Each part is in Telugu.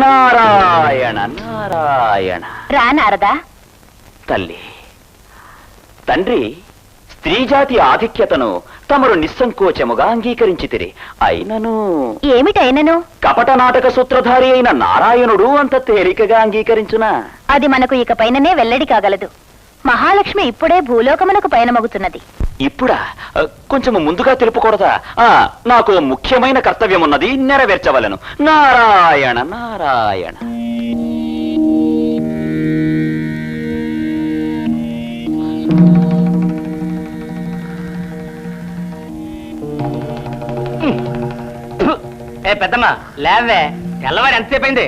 నారాయణ నారాయణ. రా నారదా. తల్లి, తండ్రి, స్త్రీజాతి ఆధిక్యతను తమరు నిస్సంకోచముగా అంగీకరించితిరి. అయినను ఏమిటైనను? కపట నాటక సూత్రధారి అయిన నారాయణుడు అంత తేలికగా అంగీకరించునా? అది మనకు ఇక పైననే వెల్లడి కాగలదు. మహాలక్ష్మి ఇప్పుడే భూలోకమునకు పయనమగుతున్నది. ఇప్పుడా? కొంచెము ముందుగా తెలుపకూడదా? నాకు ముఖ్యమైన కర్తవ్యం ఉన్నది, నెరవేర్చవలను. నారాయణ నారాయణ. పెద్దమ్మా లేవే, తెల్లవారు ఎంతసేపు అయింది?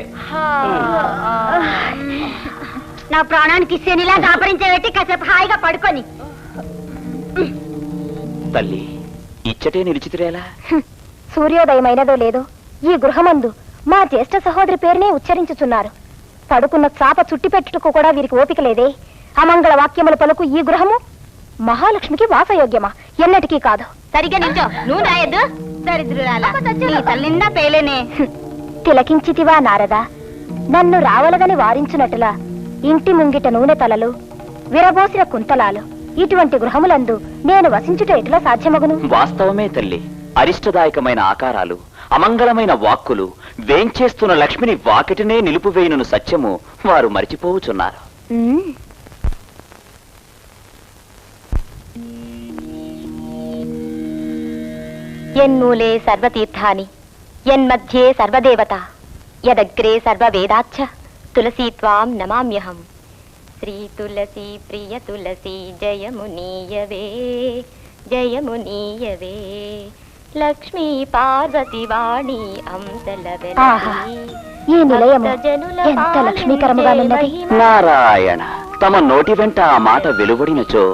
నా ప్రాణానికి ఇచ్చేనిలా దాపరించబెట్టి కాసేపు హాయిగా పడుకొని. తల్లి, ఇచ్చటే నిలిచితిరేలా? సూర్యోదయమైనదో లేదో ఈ గృహమందు మా జ్యేష్ఠ సహోదరి పేరునే ఉచ్చరించుచున్నారు. పడుకున్న చాప చుట్టి పెట్టుటకు కూడా వీరికి ఓపిక లేదే. అమంగళ వాక్యముల పలుకు ఈ గృహము మహాలక్ష్మికి వాసయోగ్యమా? ఎన్నటికీ కాదు. సరిగా నిల్చో. నువ్వు రాయద్దు. తల్లిందా పేలేనే. తిలకించితివా నారదా? నన్ను రావలదని వారించునట్టులా ఇంటి ముంగిట నూనె తలలు, విరబోసిన కుంతలాలు, ఇటువంటి గృహములందు నేను వసించుట ఎట్లా సాధ్యమగును? వాస్తవమే తల్లి. అరిష్టదాయకమైన ఆకారాలు, అమంగళమైన వాక్కులు, వేంచేస్తున్న లక్ష్మిని వాకిటినే నిలుపువేయును సత్యము వారు మరిచిపోవుచున్నారు. యన్మూలే సర్వతీర్థాని, యన్మధ్యే సర్వదేవత, యదగ్రే సర్వవేదాచ్చ తులసీత్వాం నమామ్యహం. శ్రీ తులసీ ప్రియ తులసీ జయమునీయవే జయమునీయవే. లక్ష్మీ పార్వతి వాణి ఈ నిలయము ఎంత లక్ష్మీకరముగా ఉన్నది. నారాయణ, తమ నోటి వెంట ఆ మాట వెలువడినచో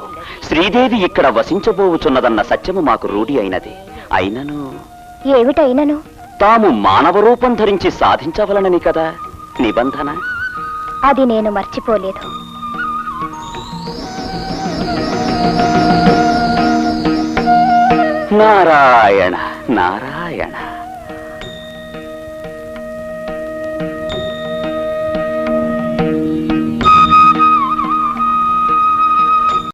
శ్రీదేవి ఇక్కడ వసించబోవుచున్నదన్న సత్యము మాకు రూఢి అయినది. అయినను ఏమిటైనను? తాము మానవ రూపం ధరించి సాధించవలనని కదా నిబంధన. అది నేను మర్చిపోలేదు. నారాయణ నారాయణ.